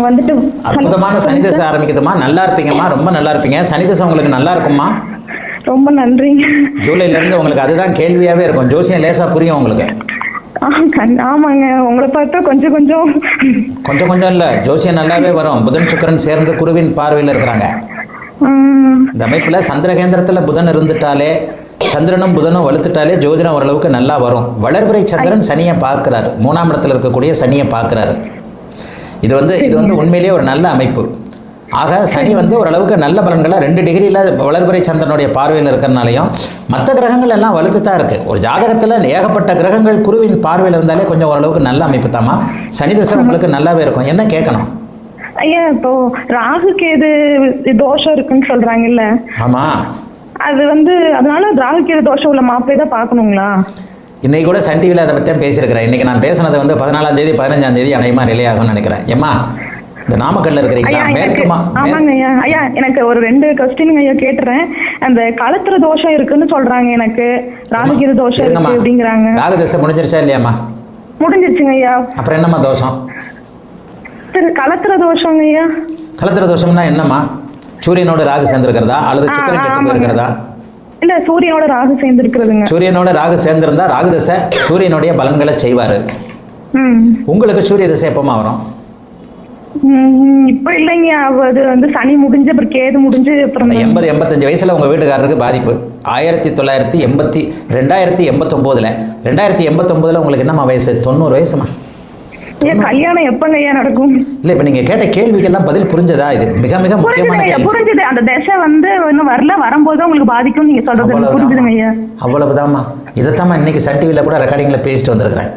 வந்துட்டு அற்புதமான சனி தசை ஆரம்பிக்குதுமா. நல்லா இருப்பீங்கம்மா, ரொம்ப நல்லா இருப்பீங்க. சனி தசை உங்களுக்கு நல்லா இருக்கும்மா. ரொம்ப நன்றிங்க. ஜூலைல இருந்து உங்களுக்கு அதுதான் கேள்வியாவே இருக்கும். ஜோசியம் லேசா புரியும் உங்களுக்கு. ஆமாங்க, உங்களை பார்த்தா கொஞ்சம் கொஞ்சம் கொஞ்சம் கொஞ்சம் இல்ல, ஜோசியம் நல்லாவே வரும். புதன் சுக்கிரன் சேர்ந்து குருவின் பார்வையில் இருக்கிறாங்க. இந்த அமைப்புல சந்திரகேந்திரத்துல புதன் இருந்துட்டாலே, சந்திரனும் புதனும் வலுத்துட்டாலே ஜோதிடம் ஓரளவுக்கு நல்லா வரும். வளர்பிறை சந்திரன் சனியை பார்க்கிறாரு, 3ஆம் இடத்துல இருக்கக்கூடிய சனியை பார்க்கிறாரு. இது வந்து உண்மையிலேயே ஒரு நல்ல அமைப்பு. ஆக சனி வந்து ஓரளவுக்கு நல்ல பலன்களை 2 டிகிரியில் வளர்பிறை சந்திரனுடைய பார்வையில் இருக்கிறனாலையும் மற்ற கிரகங்கள் எல்லாம் வலுத்து தான் இருக்குது. ஒரு ஜாதகத்தில் ஏகப்பட்ட கிரகங்கள் குருவின் பார்வையில் இருந்தாலே கொஞ்சம் ஓரளவுக்கு நல்ல அமைப்பு தாமா. சனி தசை உங்களுக்கு நல்லாவே இருக்கும். என்ன கேட்கணும் ஐயா? இப்போ ராகு கேது தோஷம் இருக்குன்னு சொல்றாங்கல்ல? ஆமா, அது அதனால ராகு கேது தோஷம் உள்ள மாப்பிள்ளை தான் பார்க்கணுங்களா? இன்னைக்கு கூட சன் டிவியில் அதை பற்றி பேசியிருக்கிறேன். இன்னைக்கு நான் பேசுனது 14ஆம் தேதி 15ஆம் தேதி அநேகமாக ரிலே ஆகும்னு நினைக்கிறேன். ஏம்மா, இந்த நாமக்கல்ல இருக்கிறீங்களா? ஆமாங்க ஐயா. ஐயா எனக்கு ஒரு 2 கொஸ்டின் ஐயா கேட்டுறேன். அந்த களத்திர தோஷம் இருக்குன்னு சொல்றாங்க, எனக்கு ராகுகேது தோஷம் இருக்கு அப்படிங்கிறாங்க. ராகு தசை முடிஞ்சிருச்சா இல்லையாம்மா? முடிஞ்சிருச்சுங்க ஐயா. அப்புறம் என்னம்மா தோஷம்? களத்திர தோஷங்க ஐயா. களத்திர தோஷம்னா என்னம்மா? சூரியனோட ராகு சேர்ந்திருக்கிறதா அல்லது சுக்கிரன் கெட்டு போயிருக்கிறதா? இல்ல, சூரியனோட ராகு சேர்ந்திருக்கிறதுங்க. சூரியனோட ராகு சேர்ந்திருந்தா ராகு தசை சூரியனுடைய பலன்களை செய்வாரு. உங்களுக்கு சூரிய தசை எப்பமா வரும்? இப்ப இல்லைங்க, அது சனி முடிஞ்சு அப்புறம் கேது முடிஞ்சு அப்புறம் 80-85 வயசுல உங்க வீட்டுக்காரருக்கு பாதிப்பு. 2089ல 2089ல உங்களுக்கு என்னம்மா வயசு? 90 வயசுமா. கல்யாணம் எப்பங்க ஐயா நடக்கும்? இல்ல, இப்ப நீங்க கேட்ட கேள்விக்கெல்லாம் பதில் புரிஞ்சதா? இது மிக மிக முக்கியமான கேள்வி. புரிஞ்சது. அந்த தசை இன்னும் வரல, வரும்போது உங்களுக்கு பாதிக்கும் நீங்க சொல்றது புரிஞ்சுதுங்க ஐயா. அவ்வளவுதாம்மா. இதைத்தாம்மா இன்னைக்கு சன் டிவில கூட ரெக்கார்டிங்ல பேசிட்டு வந்திருக்கிறேன்.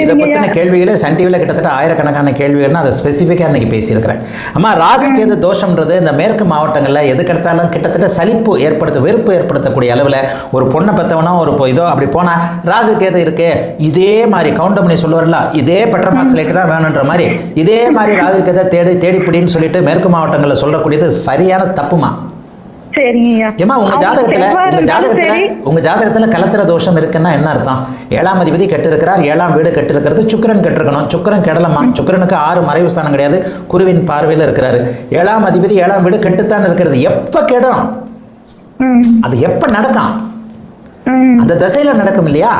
இதை பற்றின கேள்விகளே சன் டிவியில் கிட்டத்தட்ட ஆயிரக்கணக்கான கேள்விகள்னா அதை ஸ்பெசிஃபிக்காக இன்றைக்கி பேசியிருக்கிறேன். அம்மா, ராகு கேது தோஷம்ன்றது இந்த மேற்கு மாவட்டங்களில் எதுக்கெடுத்தாலும் கிட்டத்தட்ட சலிப்பு வெறுப்பு ஏற்படுத்தக்கூடிய அளவில் ஒரு பொண்ணை பெற்றவனோ ஒரு இதோ அப்படி போனால் ராகு கேது இருக்கே, இதே மாதிரி கவுண்டமணி சொல்லுவார்ல, இதே பெட்ரோமாக்ஸ் லைட்டு தான் வேணுன்ற மாதிரி இதே மாதிரி ராகு கேதை தேடிப்பிடின்னு சொல்லிட்டு மேற்கு மாவட்டங்களில் சொல்லக்கூடியது சரியான தப்புமா. ஏமா, உங்க ஜாதகத்துல களத்திர தோஷம் இருக்குன்னா என்ன அர்த்தம்? 7ஆம் அதிபதி கெட்டு இருக்கிறார், 7ஆம் வீடு கெட்டு இருக்கிறது, சுக்கிரன் கெட்டிருக்கணும். சுக்கிரன் கெடலமா? சுக்கிரனுக்கு 6 மறைவு ஸ்தானம் கிடையாது, குருவின் பார்வையில் இருக்கிறாரு. 7ஆம் அதிபதி 7ஆம் வீடு கெட்டுத்தான் இருக்கிறது. எப்ப கெடும்? அது எப்ப நடக்கும்? அந்த திசையில நடக்கும் இல்லையா?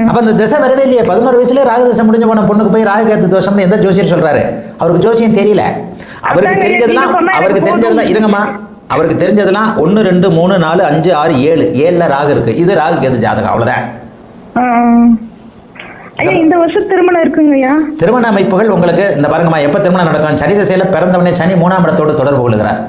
அப்ப அந்த திசை வரவே இல்லையா? 11 வயசுல ராகு தசை முடிஞ்ச போன பொண்ணுக்கு போய் ராகு கேது தோஷம்னு எந்த ஜோசியர் சொல்றாரு? அவருக்கு ஜோசியம் தெரியல. அவருக்கு தெரிஞ்சதெல்லாம் இருங்கம்மா, அவருக்கு தெரிஞ்சதெல்லாம் 1 2 3 4 5 6 7 7ல ராகு இருக்கு. இது ராகு கேது ஜாதகம், அவ்வளவுதான். இந்த வருஷம் திருமணம் இருக்குங்கய்யா. திருமண அமைப்புகள் உங்களுக்கு இந்த பாருங்கம்மா, எப்ப திருமணம் நடக்கும்? சனி திசையில பிறந்தவனே சனி 3ஆம் இடத்தோடு தொடர்பு கொள்கிறார்.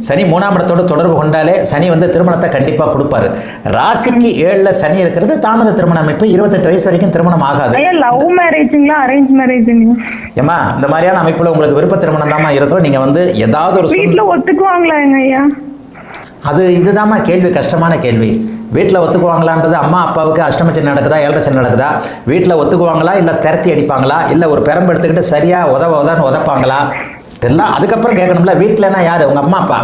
சனி 3ஆம் இடத்தோடு தொடர்பு கொண்டாலே சனி திருமணத்தை கண்டிப்பா கொடுப்பாரு. ராசிக்கு 7ல சனி இருக்கிறது தாமத திருமண அமைப்பு. 28 வயசு வரைக்கும் திருமணம் ஆகாது. லவ் மேரேஜ்ங்களா அரேஞ்ச் மேரேஜ்ங்களா? ஏமா, இந்த மாதிரியான அமைப்புல உங்களுக்கு விருப்ப திருமணம் தாமா இருக்கும். நீங்க ஏதாவது ஒரு வீட்ல ஒத்துக்குவாங்களா ஐயா? இதுதாம்மா கேள்வி, கஷ்டமான கேள்வி. வீட்டில் ஒத்துக்குவாங்களான்றது அம்மா அப்பாவுக்கு அஷ்டமச்சனி நடக்குதா, ஏழரைச்சனி நடக்குதா, வீட்டில் ஒத்துக்குவாங்களா இல்லை திரத்தி அடிப்பாங்களா, இல்லை ஒரு பெரம்பு எடுத்துக்கிட்டு சரியா உதன்னு உதப்பாங்களா, இதெல்லாம் அதுக்கப்புறம் கேட்கணும்ல. வீட்டிலனா யாரு? உங்க அம்மா அப்பா.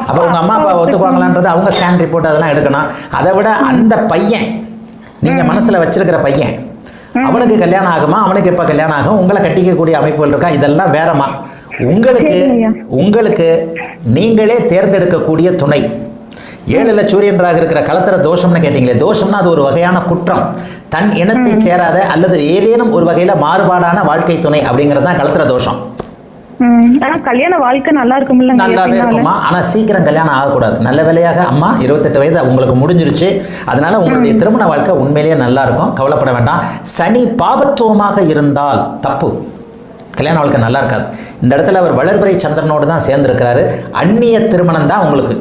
அப்போ உங்க அம்மா அப்பா ஒத்துக்குவாங்களான்றது அவங்க ஸ்கேன் ரிப்போர்ட் அதெல்லாம் எடுக்கணும். அதை விட அந்த பையன், நீங்க மனசுல வச்சிருக்கிற பையன், அவனுக்கு கல்யாணம் ஆகுமா, அவனுக்கு எப்ப கல்யாணம் ஆகும், உங்களை கட்டிக்கக்கூடிய அமைப்புகள் இருக்கா, இதெல்லாம் வேறமா. உங்களுக்கு நீங்களே தேர்ந்தெடுக்கக்கூடிய துணை. 7ல சூரியன்றாக இருக்கிற களத்திர தோஷம்னு கேட்டீங்களே, தோஷம்னா அது ஒரு வகையான குற்றம். தன் இனத்தை சேராத அல்லது ஏதேனும் ஒரு வகையில மாறுபாடான வாழ்க்கை துணை அப்படிங்கிறது தான் களத்திர தோஷம். கல்யாண வாழ்க்கை நல்லா இருக்கும்ல? நல்லாவே இருக்குமா, ஆனா சீக்கிரம் கல்யாணம் ஆகக்கூடாது. நல்ல வேலையாக அம்மா 28 வயது உங்களுக்கு முடிஞ்சிருச்சு. அதனால உங்களுடைய திருமண வாழ்க்கை உண்மையிலேயே நல்லா இருக்கும், கவலைப்பட வேண்டாம். சனி பாபத்துவமாக இருந்தால் தப்பு, கல்யாண வாழ்க்கை நல்லா இருக்காது. இந்த இடத்துல அவர் வளர்பிறை சந்திரனோடு தான் சேர்ந்திருக்கிறாரு. அந்நிய திருமணம் தான் உங்களுக்கு.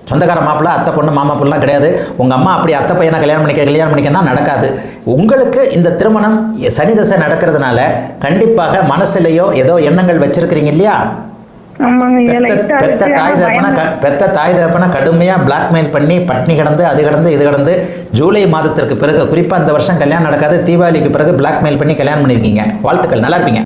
சொந்தக்கார மாப்பிள்ளை, அத்தை பொண்ணு, மாமா பொண்ணுலாம் கிடையாது. உங்கள் அம்மா அப்படி அத்தை பையனை கல்யாணம் பண்ணிக்கன்னா நடக்காது. உங்களுக்கு இந்த திருமணம் சனி தசை நடக்கிறதுனால கண்டிப்பாக மனசுலையோ ஏதோ எண்ணங்கள் வச்சிருக்கிறீங்க இல்லையா? பெத்த தாய் தகப்பனை கடுமையாக பிளாக்மெயில் பண்ணி பட்னி கிடந்து அது கிடந்து இது கிடந்து ஜூலை மாதத்திற்கு பிறகு, குறிப்பாக இந்த வருஷம் கல்யாணம் நடக்காது, தீபாவளிக்கு பிறகு பிளாக்மெயில் பண்ணி கல்யாணம் பண்ணியிருக்கீங்க. வாழ்த்துக்கள், நல்லா இருப்பீங்க.